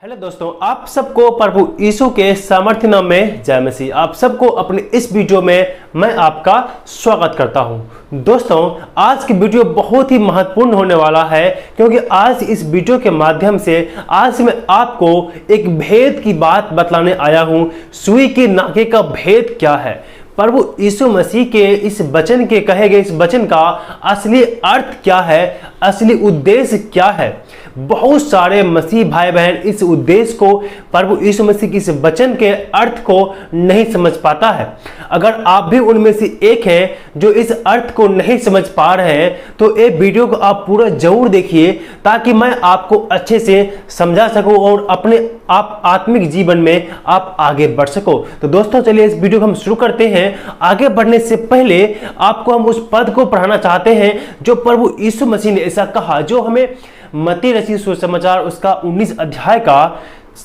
Hello दोस्तों, आप सबको प्रभु यीशु के सामर्थ्य नाम में जय मसीह। आप सबको अपने इस वीडियो में मैं आपका स्वागत करता हूं। दोस्तों, आज की वीडियो बहुत ही महत्वपूर्ण होने वाला है, क्योंकि आज इस वीडियो के माध्यम से आज मैं आपको एक भेद की बात बतलाने आया हूं। सुई की नाके का भेद क्या है, प्रभु यीशु मसीह के इस वचन के कहे गए इस वचन का असली अर्थ क्या है, असली उद्देश्य क्या है। बहुत सारे मसीह भाई बहन इस उद्देश्य को, प्रभु यीशु मसीह की इस वचन के अर्थ को नहीं समझ पाता है। अगर आप भी उनमें से एक हैं जो इस अर्थ को नहीं समझ पा रहे हैं, तो ये वीडियो को आप पूरा जरूर देखिए, ताकि मैं आपको अच्छे से समझा सकूं और अपने आप आत्मिक जीवन में आप आगे बढ़ सको। तो दोस्तों, चलिए इस वीडियो को हम शुरू करते हैं। आगे बढ़ने से पहले आपको हम उस पद को पढ़ाना चाहते हैं जो प्रभु यीशु मसीह ने ऐसा कहा, जो हमें मत्ती रचित सुसमाचार उसका 19 अध्याय का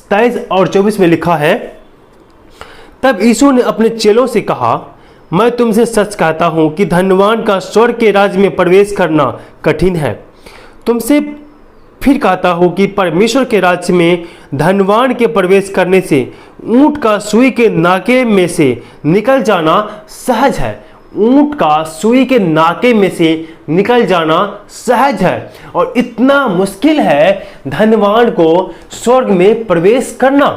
23 और 24 में लिखा है। तब यीशु ने अपने चेलों से कहा, मैं तुमसे सच कहता हूं कि धनवान का स्वर्ग के राज्य में प्रवेश करना कठिन है। तुमसे फिर कहता हूं कि परमेश्वर के राज्य में धनवान के प्रवेश करने से ऊंट का सुई के नाके में से निकल जाना सहज है। ऊंट का सुई के नाके में से निकल जाना सहज है, और इतना मुश्किल है धनवान को स्वर्ग में प्रवेश करना।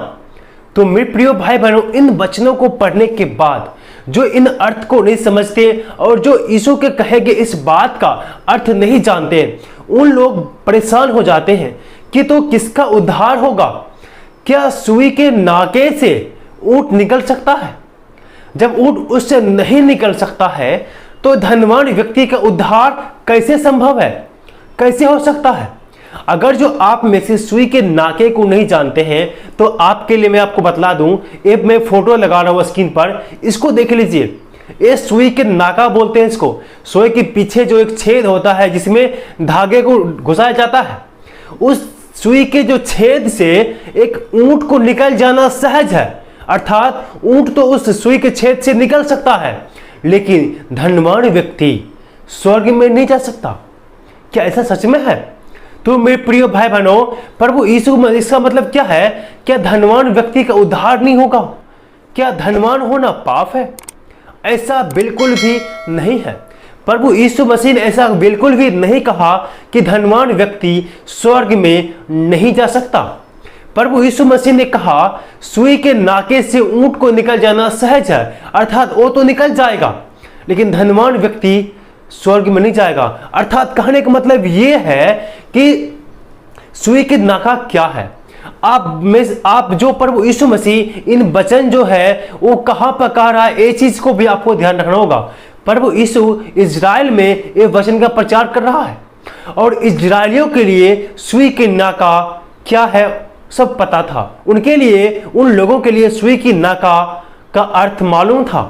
तो मेरे प्रिय भाई बहनों, इन वचनों को पढ़ने के बाद जो इन अर्थ को नहीं समझते और जो यीशु के कहे गए इस बात का अर्थ नहीं जानते, उन लोग परेशान हो जाते हैं कि तो किसका उद्धार होगा। क्या सुई के नाके से ऊंट निकल सकता है? जब ऊंट उससे नहीं निकल सकता है, तो धनवान व्यक्ति का उद्धार कैसे संभव है, कैसे हो सकता है? अगर जो आप में से सुई के नाके को नहीं जानते हैं, तो आपके लिए मैं आपको बतला दूं। एक मैं फोटो लगा रहा हूं स्क्रीन पर, इसको देख लीजिए। ये सुई के नाका बोलते हैं इसको। सुई के पीछे जो एक छेद होता है जिसमें धागे को घुसाया जाता है, उस सुई के जो छेद से एक ऊंट को निकल जाना सहज है। अर्थात ऊंट तो उस सुई के छेद से निकल सकता है, लेकिन धनवान व्यक्ति स्वर्ग में नहीं जा सकता। क्या ऐसा सच में है? तो मेरे प्रिय भाई बहनों, प्रभु यीशु में इसका मतलब क्या है? क्या धनवान व्यक्ति का उद्धार नहीं होगा? क्या धनवान होना पाप है? ऐसा बिल्कुल भी नहीं है। प्रभु यीशु मसीह ने ऐसा बिल्कुल भी नहीं कहा कि धनवान व्यक्ति स्वर्ग में नहीं जा सकता। प्रभु यीशु मसीह ने कहा सुई के नाके से ऊंट को निकल जाना सहज है, अर्थात वो तो निकल जाएगा, लेकिन धनवान व्यक्ति स्वर्ग में नहीं जाएगा। अर्थात कहने का मतलब ये है कि सुई के नाका क्या है। आप जो प्रभु यीशु मसीह इन वचन जो है वो कहां पर कह रहा है, ये चीज को भी आपको ध्यान रखना होगा। प्रभु यीशु इजराइल में ये वचन का प्रचार कर रहा है, और इजराइलियों के लिए सुई के नाका क्या है सब पता था। उनके लिए, उन लोगों के लिए सुई की नाका का अर्थ मालूम था,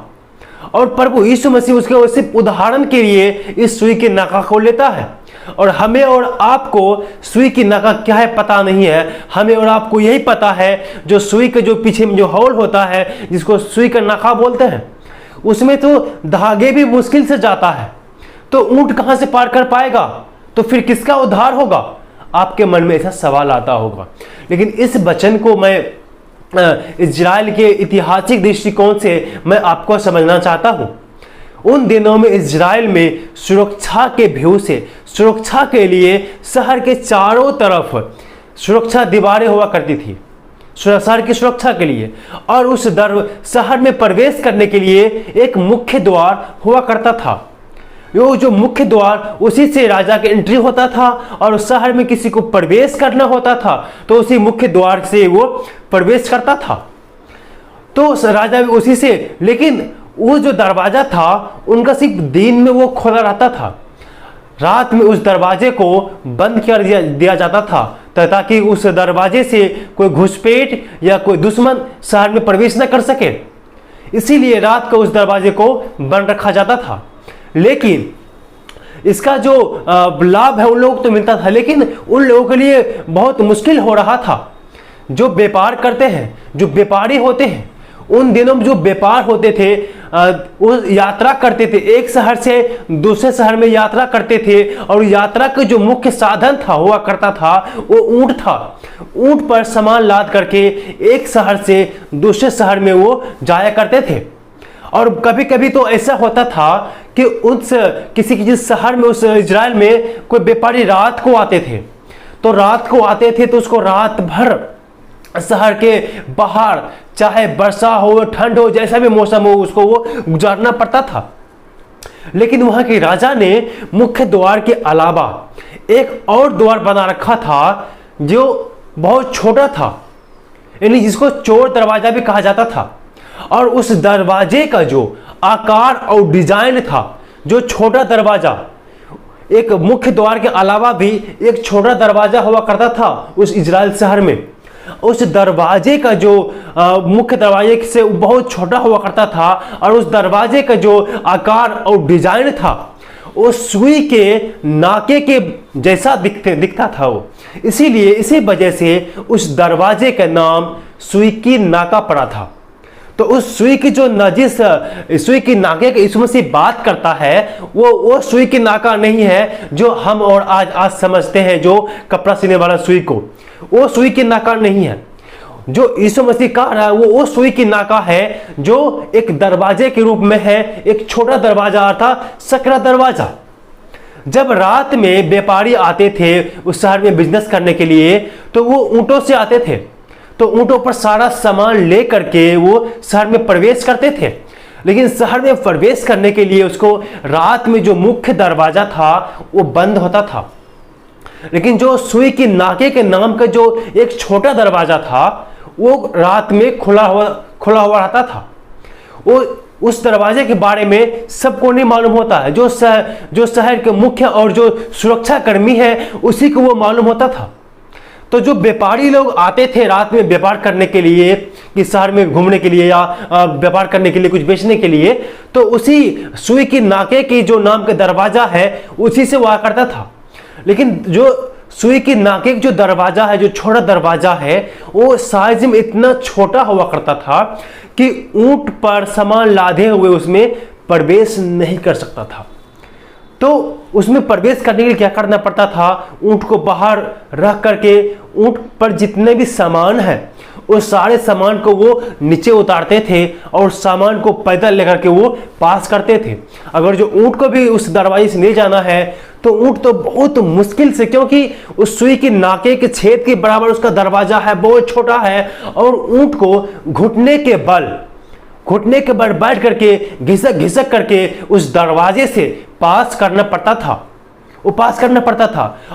और प्रभु यीशु मसीह उसके सिर्फ उदाहरण के लिए इस सुई के नाका को लेता है। और हमें और आपको सुई की नाका क्या है पता नहीं है। हमें और आपको यही पता है, जो सुई के जो पीछे में जो होल होता है, जिसको सुई का नाका बोलते हैं, उसमें तो धागे भी मुश्किल से जाता है। तो ऊंट कहां से पार कर पाएगा? तो फिर किसका उद्धार होगा? आपके मन में ऐसा सवाल आता होगा। लेकिन इस वचन को मैं इजराइल के ऐतिहासिक दृष्टिकोण से मैं आपको समझना चाहता हूं। उन दिनों में इजराइल में सुरक्षा के व्यू से, सुरक्षा के लिए शहर के चारों तरफ सुरक्षा दीवारें हुआ करती थी, शहर की सुरक्षा के लिए। और उस शहर में प्रवेश करने के लिए एक मुख्य द्वार हुआ करता था। वो जो मुख्य द्वार, उसी से राजा की एंट्री होता था, और उस शहर में किसी को प्रवेश करना होता था तो उसी मुख्य द्वार से वो प्रवेश करता था। तो राजा भी उसी से, लेकिन वो जो दरवाजा था उनका सिर्फ दिन में वो खोला रहता था। रात में उस दरवाजे को बंद कर दिया जाता था, ताकि उस दरवाजे से कोई घुसपैठ या कोई दुश्मन शहर में प्रवेश न कर सके। इसीलिए रात को उस दरवाजे को बंद रखा जाता था। लेकिन इसका जो लाभ है उन लोगों को तो मिलता था, लेकिन उन लोगों के लिए बहुत मुश्किल हो रहा था। जो व्यापार करते हैं, जो व्यापारी होते हैं, उन दिनों में जो व्यापार होते थे वो यात्रा करते थे, एक शहर से दूसरे शहर में यात्रा करते थे, और यात्रा का जो मुख्य साधन था हुआ करता था वो ऊंट था। ऊंट पर सामान लाद करके एक शहर से दूसरे शहर में वो जाया करते थे। और कभी कभी तो ऐसा होता था कि उस किसी जिस शहर में, उस इजराइल में कोई व्यापारी रात को आते थे, तो रात को आते थे तो उसको रात भर शहर के बाहर, चाहे वर्षा हो ठंड हो जैसा भी मौसम हो, उसको वो गुजारना पड़ता था। लेकिन वहां के राजा ने मुख्य द्वार के अलावा एक और द्वार बना रखा था जो बहुत छोटा था, यानी जिसको चोर दरवाजा भी कहा जाता था। और उस दरवाजे का जो आकार और डिजाइन था, जो छोटा दरवाजा, एक मुख्य द्वार के अलावा भी एक छोटा दरवाजा हुआ करता था उस इजराइल शहर में। उस दरवाजे का जो मुख्य दरवाजे से बहुत छोटा हुआ करता था, और उस दरवाजे का जो आकार और डिजाइन था वो सुई के नाके के जैसा दिखता था वो। इसीलिए इसी वजह से उस दरवाजे का नाम सुई की नाका पड़ा था। तो उस सुई की जो नजिस, सुई की नाके के यीशु मसीह बात करता है, वो सुई की नाका नहीं है जो हम और आज समझते हैं, जो कपड़ा सीने वाला सुई को, वो सुई की नाका नहीं है। जो यीशु मसीह कह रहा है वो सुई की नाका है जो एक दरवाजे के रूप में है, एक छोटा दरवाजा अर्थात सकरा दरवाजा। जब रात में व्यापारी आते थे उस शहर में बिजनेस करने के लिए, तो वो ऊंटों से आते थे, तो ऊंटों पर सारा सामान ले करके वो शहर में प्रवेश करते थे। लेकिन शहर में प्रवेश करने के लिए उसको रात में जो मुख्य दरवाजा था वो बंद होता था। लेकिन जो सुई की नाके के नाम का जो एक छोटा दरवाजा था वो रात में खुला हुआ रहता था। वो उस दरवाजे के बारे में सबको नहीं मालूम होता है, जो शहर के मुख्य और जो सुरक्षा कर्मी है उसी को वो मालूम होता था। तो जो व्यापारी लोग आते थे रात में व्यापार करने के लिए, कि शहर में घूमने के लिए या व्यापार करने के लिए, कुछ बेचने के लिए, तो उसी सुई की नाके की जो नाम का दरवाजा है उसी से वो आया करता था। लेकिन जो सुई की नाके जो दरवाजा है, जो छोटा दरवाजा है, वो साइज में इतना छोटा हुआ करता था कि ऊंट पर सामान लादे हुए उसमें प्रवेश नहीं कर सकता था। तो उसमें प्रवेश करने के लिए क्या करना पड़ता था, ऊंट को बाहर रख करके ऊंट पर जितने भी सामान है उस सारे सामान को वो नीचे उतारते थे और सामान को पैदल लेकर के वो पास करते थे। अगर जो ऊंट को भी उस दरवाजे से ले जाना है तो ऊंट तो बहुत मुश्किल से, क्योंकि उस सुई की नाके के छेद के बराबर उसका दरवाजा है, बहुत छोटा है, और ऊंट को घुटने के बल बैठ करके घिसक करके उस दरवाजे से पास करना पड़ता था।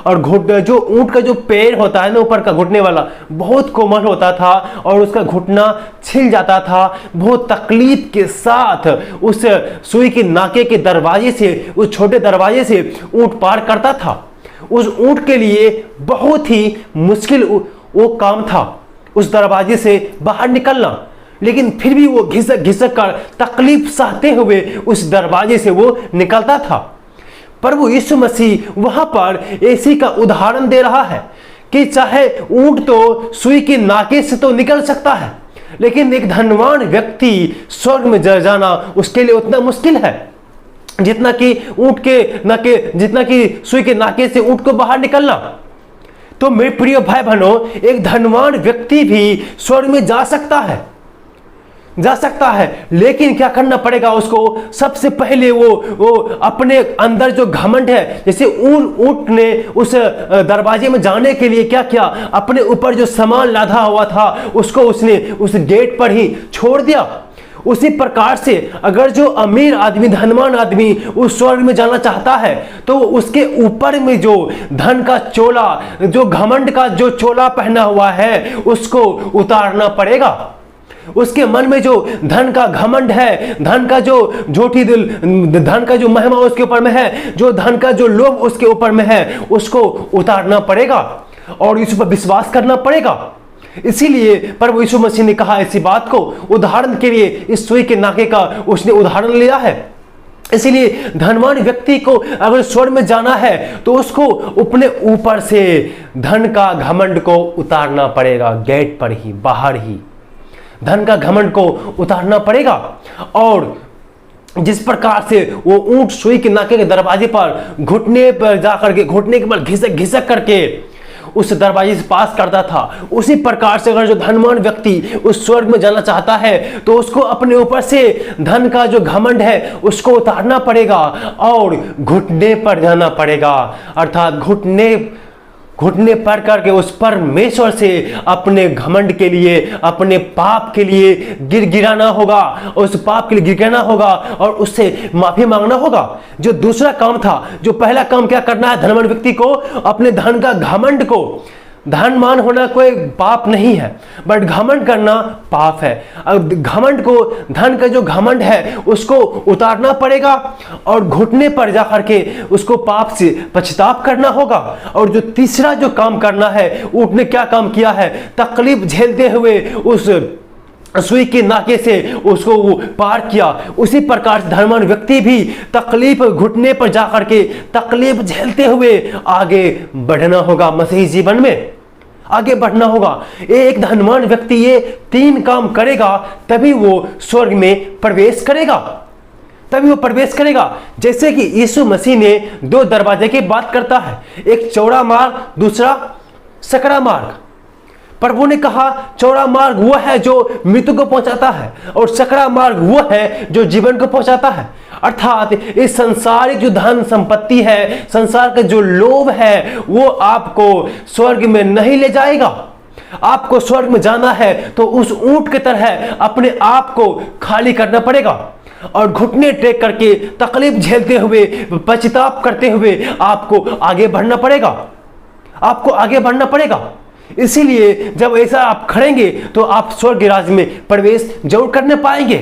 और जो ऊंट का जो पैर होता है ना, ऊपर का घुटने वाला, बहुत कोमल होता था और उसका घुटना छिल जाता था। बहुत तकलीफ के साथ उस सुई के नाके के दरवाजे से, उस छोटे दरवाजे से ऊंट पार करता था। उस ऊंट के लिए बहुत ही मुश्किल वो काम था उस दरवाजे से बाहर निकलना, लेकिन फिर भी वो घिसक कर तकलीफ सहते हुए उस दरवाजे से वो निकलता था। प्रभु यीशु मसीह वहां पर इसी का उदाहरण दे रहा है कि चाहे ऊंट तो सुई की नाके से तो निकल सकता है, लेकिन एक धनवान व्यक्ति स्वर्ग में जाना उसके लिए उतना मुश्किल है जितना कि सुई के नाके से ऊंट को बाहर निकलना। तो मेरे प्रिय भाई बहनों, एक धनवान व्यक्ति भी स्वर्ग में जा सकता है, लेकिन क्या करना पड़ेगा उसको? सबसे पहले वो अपने अंदर जो घमंड है, जैसे ऊंट ने उस दरवाजे में जाने के लिए क्या किया, अपने ऊपर जो सामान लादा हुआ था उसको उसने उस गेट पर ही छोड़ दिया। उसी प्रकार से अगर जो अमीर आदमी, धनवान आदमी उस स्वर्ग में जाना चाहता है तो उसके ऊपर में जो धन का चोला, जो घमंड का जो चोला पहना हुआ है उसको उतारना पड़ेगा। उसके मन में जो धन का घमंड है, धन का जो झूठी दिल, धन का जो महिमा उसके ऊपर में है, जो धन का जो लोभ उसके ऊपर में है, उसको उतारना पड़ेगा और इस पर विश्वास करना पड़ेगा। इसीलिए प्रभु यीशु मसीह ने कहा इसी बात को, उदाहरण के लिए इस सुई के नाके का उसने उदाहरण लिया है। इसीलिए धनवान व्यक्ति को अगर स्वर्ग में जाना है तो उसको अपने ऊपर से धन का घमंड को उतारना पड़ेगा, गेट पर ही, बाहर ही। धन का घमंड को उतारना पड़ेगा। और जिस प्रकार से वो ऊंट सुई के नाके के दरवाजे पर घुटने पर जाकर के, घुटने के बल घिसक घिसक करके उस दरवाजे से पास करता था, उसी प्रकार से अगर जो धनवान व्यक्ति उस स्वर्ग में जाना चाहता है तो उसको अपने ऊपर से धन का जो घमंड है उसको उतारना पड़ेगा और घुटने पर जाना पड़ेगा, अर्थात घुटने पर करके उस परमेश्वर से अपने घमंड के लिए, अपने पाप के लिए गिड़गिड़ाना होगा, उस पाप के लिए गिड़गिड़ाना होगा और उससे माफी मांगना होगा। जो दूसरा काम था, जो पहला काम क्या करना है धनवान व्यक्ति को, अपने धन का घमंड को, धनवान होना कोई पाप नहीं है, बट घमंड करना पाप है। अब घमंड को, धन का जो घमंड है उसको उतारना पड़ेगा और घुटने पर जाकर के उसको पाप से पछतावा करना होगा। और जो तीसरा जो काम करना है, ऊंट ने क्या काम किया है, तकलीफ झेलते हुए उस सुई के नाके से उसको वो पार किया। उसी प्रकार से धनवान व्यक्ति भी तकलीफ, घुटने पर जाकर के तकलीफ झेलते हुए आगे बढ़ना होगा, मसीही जीवन में आगे बढ़ना होगा। एक धनवान व्यक्ति ये 3 काम करेगा तभी वो स्वर्ग में प्रवेश करेगा, तभी वो प्रवेश करेगा। जैसे कि यीशु मसीह ने 2 दरवाजे की बात करता है, एक चौड़ा मार्ग, दूसरा सकरा मार्ग। प्रभु ने कहा चौड़ा मार्ग वो है जो मृत्यु को पहुंचाता है और सकरा मार्ग वो है जो जीवन को पहुंचाता है। अर्थात इस संसारिक जो धन संपत्ति है, संसार का जो लोभ है, वो आपको स्वर्ग में नहीं ले जाएगा। आपको स्वर्ग में जाना है तो उस ऊंट की तरह अपने आप को खाली करना पड़ेगा और घुटने टेक करके तकलीफ झेलते हुए, पछतावा करते हुए आपको आगे बढ़ना पड़ेगा, आपको आगे बढ़ना पड़ेगा। इसीलिए जब ऐसा आप खड़ेंगे तो आप स्वर्ग के राज्य में प्रवेश जरूर करने पाएंगे।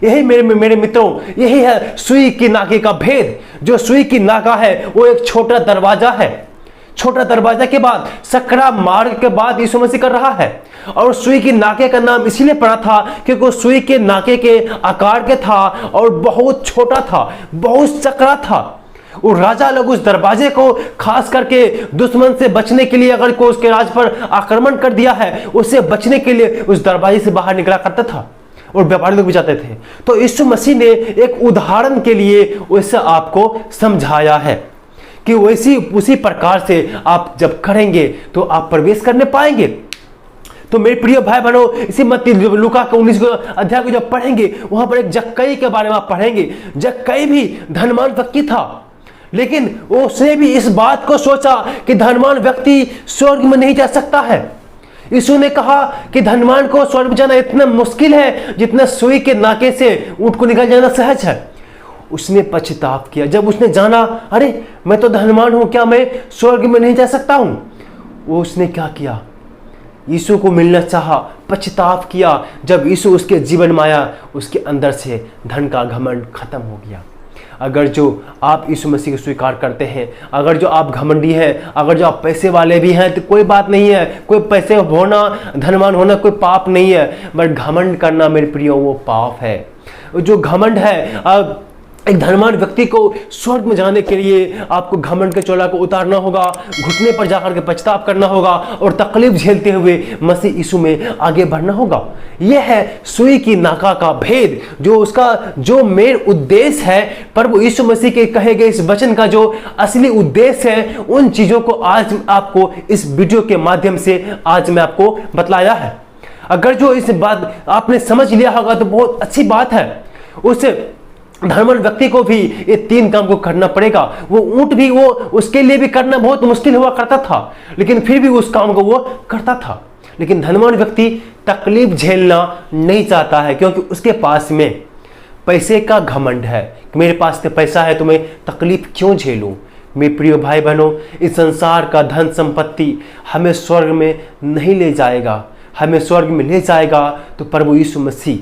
यही मेरे मित्रों, यही है सुई की नाके का भेद। जो सुई की नाका है वो एक छोटा दरवाजा है, छोटा दरवाजा के बाद सकरा मार्ग के बाद यीशु मसीह कर रहा है। और सुई की नाके का नाम इसीलिए पड़ा था क्योंकि वो सुई के नाके के आकार के था और बहुत छोटा था, बहुत सकरा था। वो राजा लोग उस दरवाजे को खास करके दुश्मन से बचने के लिए, अगर कोई उसके राज पर आक्रमण कर दिया है, उससे बचने के लिए उस दरवाजे से बाहर निकला करता था और व्यापारी लोग भी जाते थे। तो यीशु मसीह ने एक उदाहरण के लिए उससे आपको समझाया है कि वैसी उसी प्रकार से आप जब करेंगे तो आप प्रवेश करने पाएंगे। तो मेरे प्रिय भाई बहनों, इसी मत्ती लूका के 19 अध्याय को जब पढ़ेंगे वहां पर एक जक्कई के बारे में आप पढ़ेंगे। जक्कई भी धनवान व्यक्ति था, लेकिन उसने भी इस बात को सोचा कि धनवान व्यक्ति स्वर्ग में नहीं जा सकता है। यीशु ने कहा कि धनवान को स्वर्ग में जाना इतना मुश्किल है जितना सुई के नाके से ऊंट को निकल जाना सहज है। उसने पछतावा किया जब उसने जाना, अरे मैं तो धनवान हूं, क्या मैं स्वर्ग में नहीं जा सकता हूं। वो उसने क्या किया, यीशु को मिलना चाहा, पछतावा किया। जब यीशु उसके जीवन में आया, उसके अंदर से धन का घमंड खत्म हो गया। अगर जो आप यीशु मसीह को स्वीकार करते हैं, अगर जो आप घमंडी हैं, अगर जो आप पैसे वाले भी हैं, तो कोई बात नहीं है। कोई पैसे होना, धनवान होना कोई पाप नहीं है, बट घमंड करना मेरे प्रियो वो पाप है। जो घमंड है, एक धनवान व्यक्ति को स्वर्ग में जाने के लिए आपको घमंड के चोला को उतारना होगा, घुटने पर जाकर के पछतावा करना होगा और तकलीफ झेलते हुए मसीह यीशु में आगे बढ़ना होगा। यह है सुई की नाका का भेद, जो उसका जो मेन उद्देश्य है, प्रभु यीशु मसीह के कहे गए इस वचन का जो असली उद्देश्य है, उन चीजों को आज आपको इस वीडियो के माध्यम से आज मैं आपको बतलाया है। अगर जो इस बात आपने समझ लिया होगा तो बहुत अच्छी बात है। उस धनवान व्यक्ति को भी ये 3 काम को करना पड़ेगा। वो ऊंट भी वो उसके लिए भी करना बहुत मुश्किल हुआ करता था, लेकिन फिर भी उस काम को वो करता था। लेकिन धनवान व्यक्ति तकलीफ झेलना नहीं चाहता है क्योंकि उसके पास में पैसे का घमंड है। मेरे पास तो पैसा है तो मैं तकलीफ क्यों झेलूं। मेरे प्रिय भाई बहनों, इस संसार का धन संपत्ति हमें स्वर्ग में नहीं ले जाएगा। हमें स्वर्ग में ले जाएगा तो प्रभु यीशु मसीह,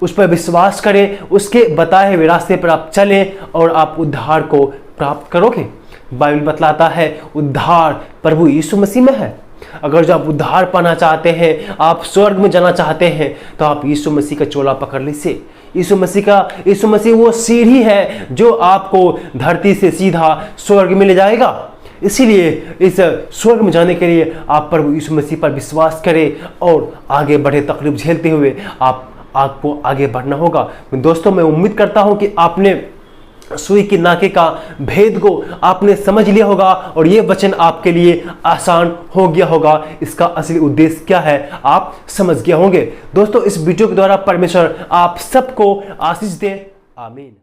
उस पर विश्वास करें, उसके बताए हुए रास्ते पर आप चलें और आप उद्धार को प्राप्त करोगे। बाइबल बतलाता है उद्धार प्रभु यीशु मसीह में है। अगर जो आप उद्धार पाना चाहते हैं, आप स्वर्ग में जाना चाहते हैं, तो आप यीशु मसीह का चोला पकड़ लीजिए। यीशु मसीह वो सीढ़ी है जो आपको धरती से सीधा स्वर्ग में ले जाएगा। इसीलिए इस स्वर्ग में जाने के लिए आप प्रभु यीशु मसीह पर विश्वास करें और आगे बढ़े। तकलीफ झेलते हुए आपको आगे बढ़ना होगा। दोस्तों, मैं उम्मीद करता हूं कि आपने सुई की नाके का भेद को आपने समझ लिया होगा और यह वचन आपके लिए आसान हो गया होगा। इसका असली उद्देश्य क्या है आप समझ गए होंगे। दोस्तों, इस वीडियो के द्वारा परमेश्वर आप सबको आशीष दे। आमीन।